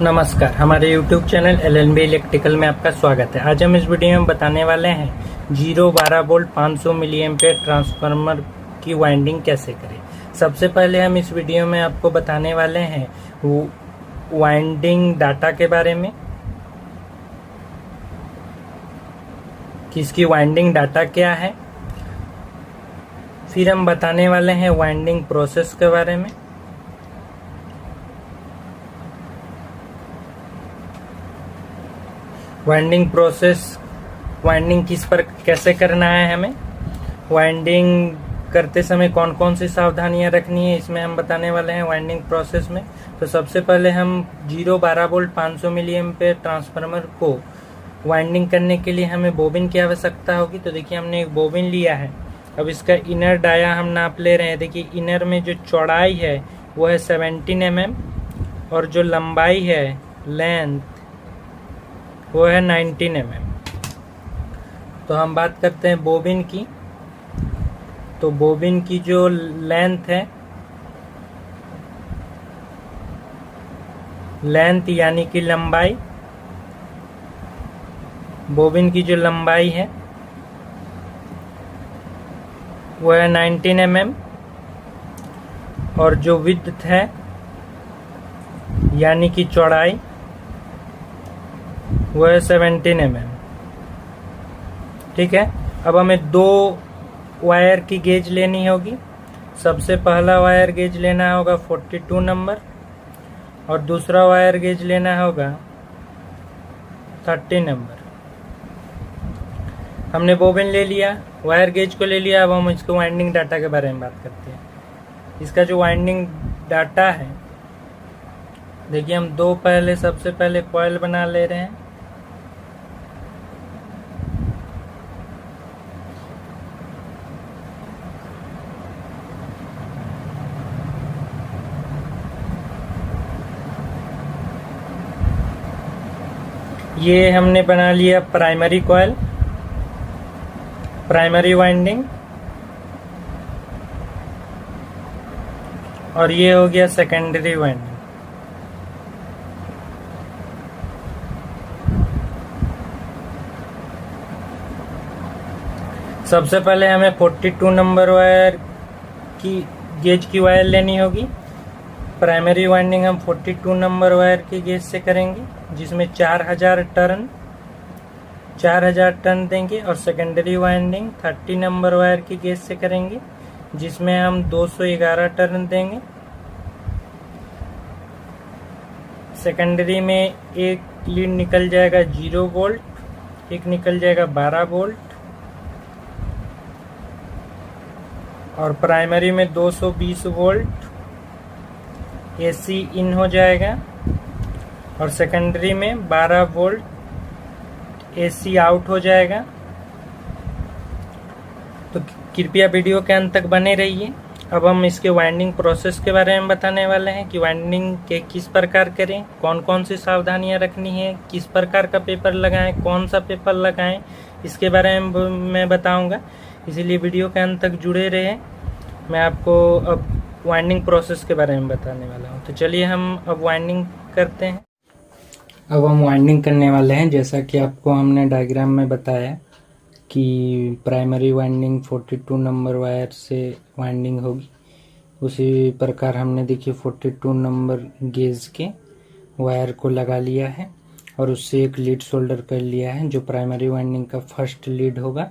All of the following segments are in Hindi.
नमस्कार, हमारे YouTube चैनल LNB इलेक्ट्रिकल में आपका स्वागत है। आज हम इस वीडियो में बताने वाले हैं 0-12 वोल्ट 500 मिली एम्पेयर ट्रांसफार्मर की वाइंडिंग कैसे करें। सबसे पहले हम इस वीडियो में आपको बताने वाले हैं वाइंडिंग डाटा के बारे में कि इसकी वाइंडिंग डाटा क्या है। फिर हम बताने वाले हैं वाइंडिंग प्रोसेस के बारे में। वाइंडिंग प्रोसेस, वाइंडिंग किस पर कैसे करना है, हमें वाइंडिंग करते समय कौन कौन सी सावधानियां रखनी है, इसमें हम बताने वाले हैं वाइंडिंग प्रोसेस में। तो सबसे पहले हम 0-12 वोल्ट 500 मिली एम्पेयर ट्रांसफार्मर को वाइंडिंग करने के लिए हमें बोबिन की आवश्यकता होगी। तो देखिए, हमने एक बोबिन लिया है। अब इसका इनर डाया हम नाप ले रहे हैं। देखिए, इनर में जो चौड़ाई है वो है 17 mm और जो लंबाई है, लेंथ, वो है 19 mm। तो हम बात करते हैं बोबिन की। तो बोबिन की जो लेंथ है, लेंथ यानी कि लंबाई, बोबिन की जो लंबाई है वो है 19 mm और जो विड्थ है यानी कि चौड़ाई वो है 17 mm। ठीक है। अब हमें दो वायर की गेज लेनी होगी। सबसे पहला वायर गेज लेना होगा 42 नंबर और दूसरा वायर गेज लेना होगा 30 नंबर। हमने बोबिन ले लिया, वायर गेज को ले लिया। अब हम इसको वाइंडिंग डाटा के बारे में बात करते हैं। इसका जो वाइंडिंग डाटा है, देखिए, हम सबसे पहले कॉइल बना ले रहे हैं। ये हमने बना लिया प्राइमरी कॉइल, प्राइमरी वाइंडिंग, और ये हो गया सेकेंडरी वाइंडिंग। सबसे पहले हमें 42 नंबर वायर की गेज की वायर लेनी होगी। प्राइमरी वाइंडिंग हम 42 नंबर वायर की गेज से करेंगे, जिसमें 4000 टर्न देंगे। और सेकेंडरी वाइंडिंग 30 नंबर वायर की गेज से करेंगे, जिसमें हम 211 टर्न देंगे। सेकेंडरी में एक लीड निकल जाएगा 0 वोल्ट, एक निकल जाएगा 12 वोल्ट, और प्राइमरी में 220 वोल्ट AC इन हो जाएगा, और सेकेंडरी में 12 वोल्ट AC आउट हो जाएगा। तो कृपया वीडियो के अंत तक बने रहिए। अब हम इसके वाइंडिंग प्रोसेस के बारे में बताने वाले हैं कि वाइंडिंग के किस प्रकार करें, कौन कौन सी सावधानियां रखनी है, किस प्रकार का पेपर लगाएं, कौन सा पेपर लगाएं, इसके बारे में मैं बताऊंगा। इसीलिए वीडियो के अंत तक जुड़े रहें। मैं आपको अब वाइंडिंग प्रोसेस के बारे में बताने वाला हूं। तो चलिए हम अब वाइंडिंग करते हैं। अब हम वाइंडिंग करने वाले हैं। जैसा कि आपको हमने डायग्राम में बताया कि प्राइमरी वाइंडिंग 42 नंबर वायर से वाइंडिंग होगी, उसी प्रकार हमने देखिए 42 नंबर गेज के वायर को लगा लिया है और उससे एक लीड सोल्डर कर लिया है, जो प्राइमरी वाइंडिंग का फर्स्ट लीड होगा।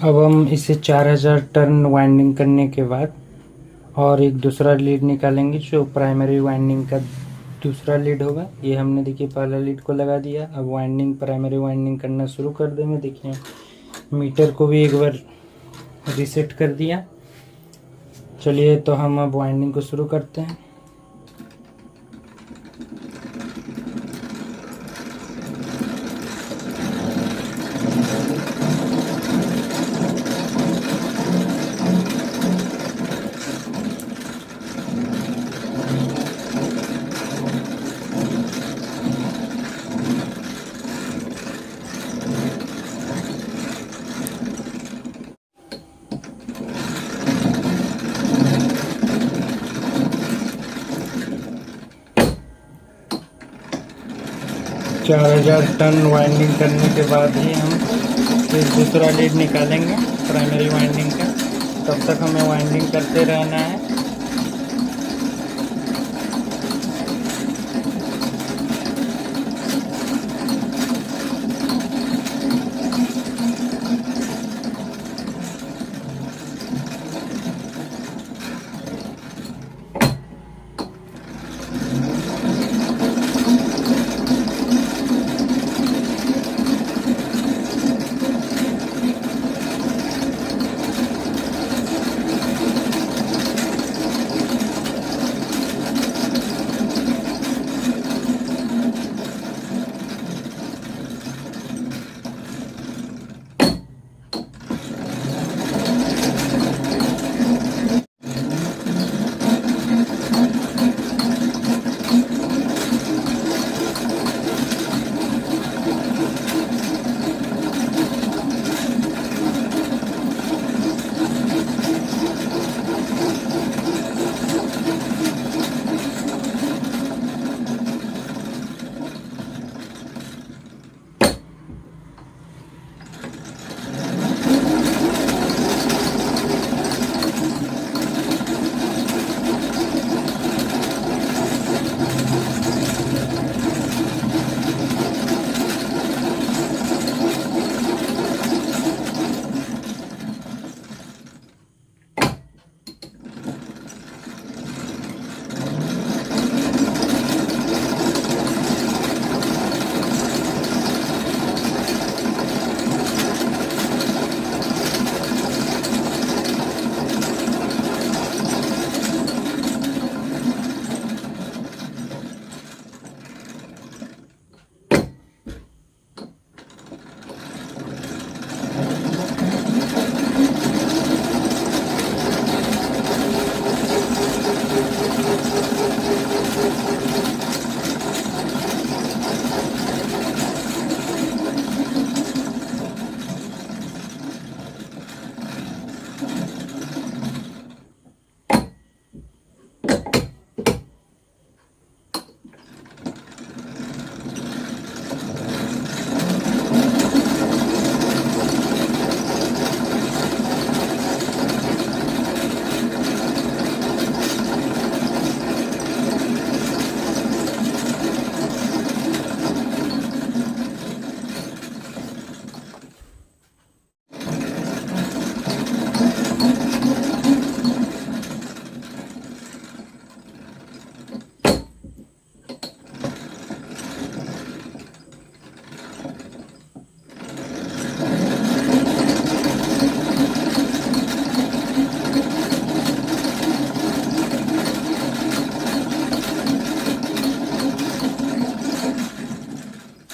अब हम इसे 4000 टर्न वाइंडिंग करने के बाद और एक दूसरा लीड निकालेंगे जो प्राइमरी वाइंडिंग का दूसरा लीड होगा। ये हमने देखिए पहला लीड को लगा दिया। अब वाइंडिंग प्राइमरी वाइंडिंग करना शुरू कर देंगे। देखिए मीटर को भी एक बार रीसेट कर दिया। चलिए तो हम अब वाइंडिंग को शुरू करते हैं। चार 4000 टन वाइंडिंग करने के बाद ही हम फिर दूसरा लीड निकालेंगे प्राइमरी वाइंडिंग का। तब तक हमें वाइंडिंग करते रहना है।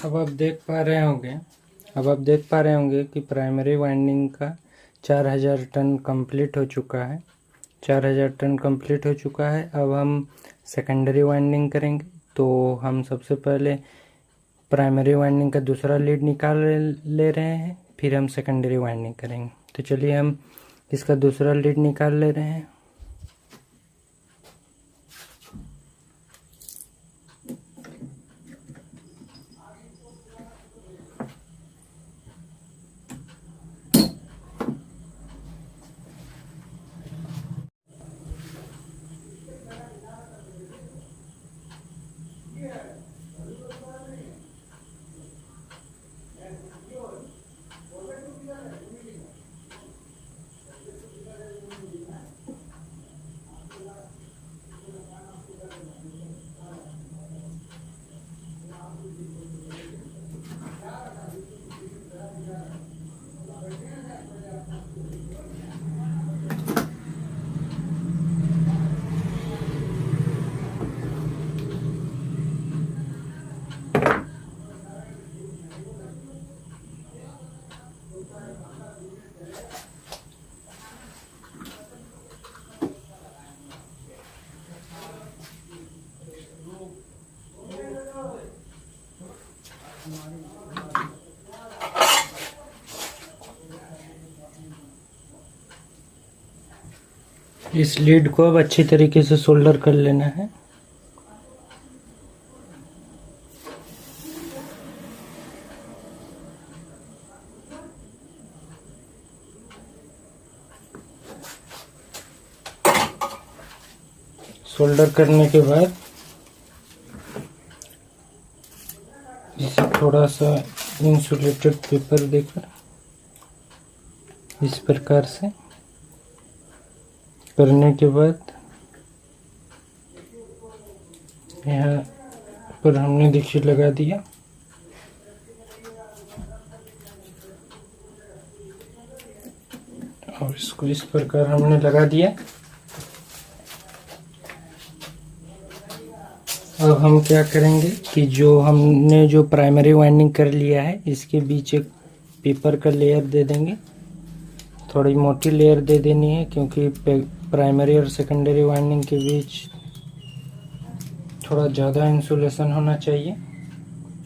अब आप देख पा रहे होंगे कि प्राइमरी वाइंडिंग का 4000 टन कंप्लीट हो चुका है। 4000 टन कंप्लीट हो चुका है। अब हम सेकेंडरी वाइंडिंग करेंगे। तो हम सबसे पहले प्राइमरी वाइंडिंग का दूसरा लीड निकाल ले रहे हैं, फिर हम सेकेंडरी वाइंडिंग करेंगे। तो चलिए हम इसका दूसरा लीड निकाल ले रहे हैं। इस लीड को अब अच्छी तरीके से सोल्डर कर लेना है। सोल्डर करने के बाद इसे थोड़ा सा इंसुलेटेड पेपर देकर इस प्रकार से करने के बाद यहाँ पर हमने देखिए लगा दिया। और इसको इस प्रकार हमने लगा दिया। अब हम क्या करेंगे कि जो प्राइमरी वाइंडिंग कर लिया है इसके बीच एक पेपर का लेयर दे देंगे। थोड़ी मोटी लेयर दे देनी है क्योंकि प्राइमरी और सेकेंडरी वाइंडिंग के बीच थोड़ा ज़्यादा इंसुलेशन होना चाहिए,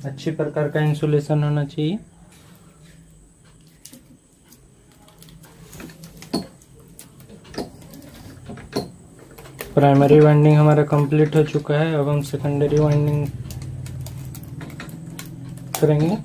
अच्छी प्रकार का इंसुलेशन होना चाहिए। प्राइमरी वाइंडिंग हमारा कंप्लीट हो चुका है। अब हम सेकेंडरी वाइंडिंग करेंगे।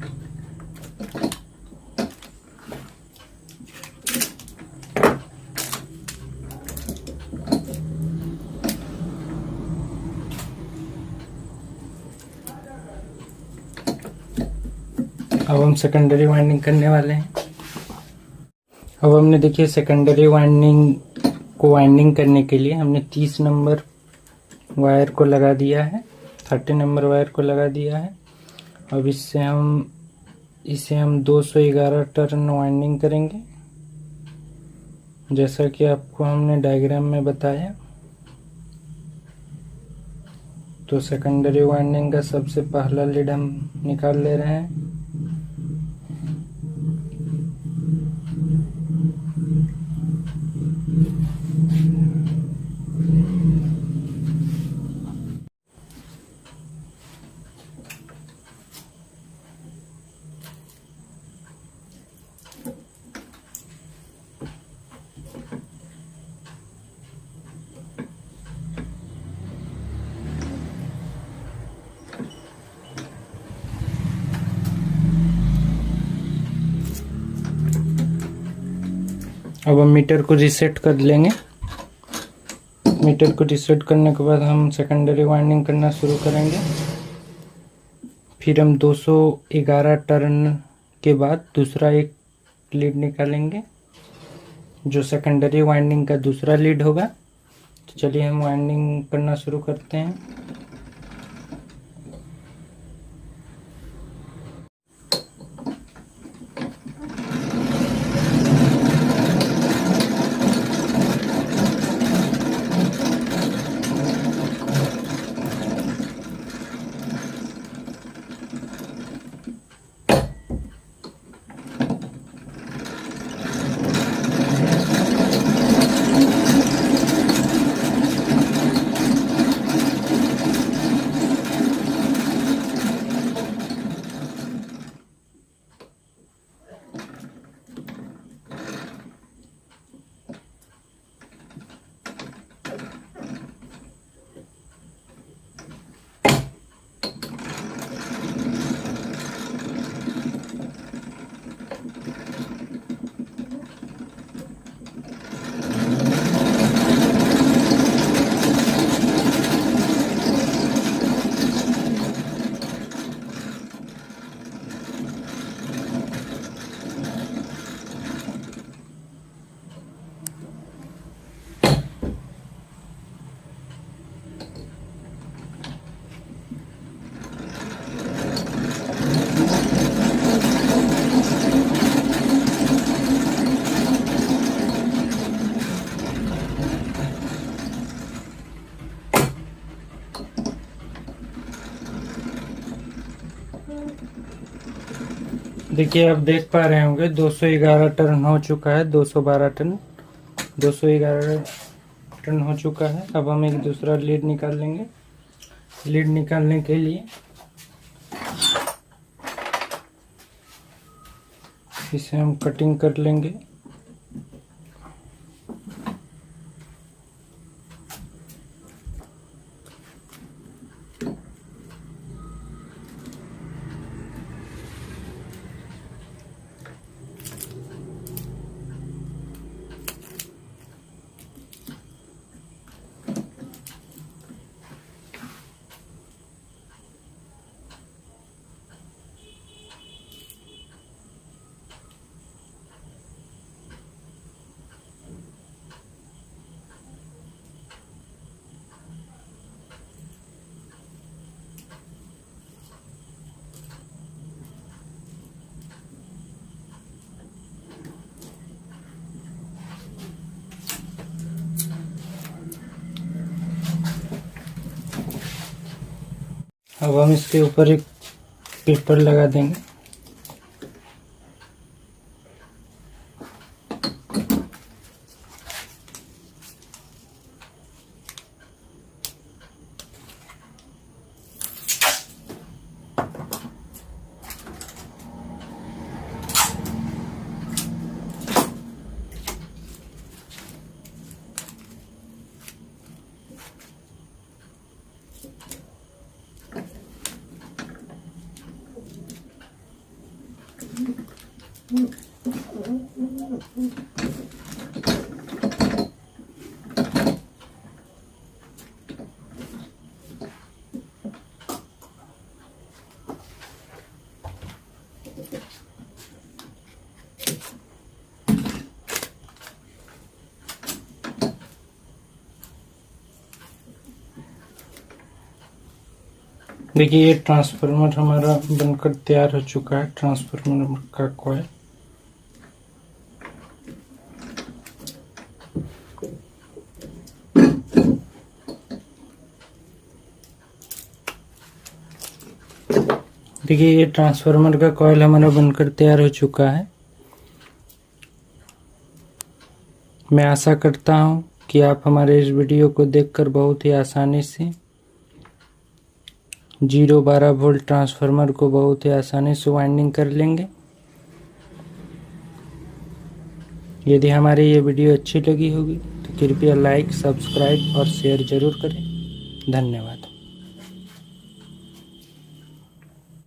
अब हम सेकेंडरी वाइंडिंग करने वाले हैं। अब हमने देखिए सेकेंडरी वाइंडिंग को वाइंडिंग करने के लिए हमने 30 नंबर वायर को लगा दिया है, 30 नंबर वायर को लगा दिया है। अब इसे हम 211 टर्न वाइंडिंग करेंगे जैसा कि आपको हमने डायग्राम में बताया। तो सेकेंडरी वाइंडिंग का सबसे पहला लीड हम निकाल ले रहे हैं। अब हम मीटर को रीसेट कर लेंगे। मीटर को रीसेट करने के बाद हम सेकेंडरी वाइंडिंग करना शुरू करेंगे। फिर हम 211 टर्न के बाद दूसरा एक लीड निकालेंगे जो सेकेंडरी वाइंडिंग का दूसरा लीड होगा। तो चलिए हम वाइंडिंग करना शुरू करते हैं। देखिए आप देख पा रहे होंगे 211 टर्न हो चुका है। 212 टन 211 टन हो चुका है। अब हम एक दूसरा लीड निकाल लेंगे। लीड निकालने के लिए इसे हम कटिंग कर लेंगे। अब हम इसके ऊपर एक पेपर लगा देंगे। देखिए ये ट्रांसफार्मर हमारा बनकर तैयार हो चुका है, ट्रांसफार्मर का कॉइल। देखिए ये ट्रांसफार्मर का कॉइल हमारा बनकर तैयार हो चुका है। मैं आशा करता हूँ कि आप हमारे इस वीडियो को देखकर बहुत ही आसानी से 0-12 वोल्ट ट्रांसफार्मर को बहुत ही आसानी से वाइंडिंग कर लेंगे। यदि हमारी ये वीडियो अच्छी लगी होगी तो कृपया लाइक, सब्सक्राइब और शेयर जरूर करें। धन्यवाद।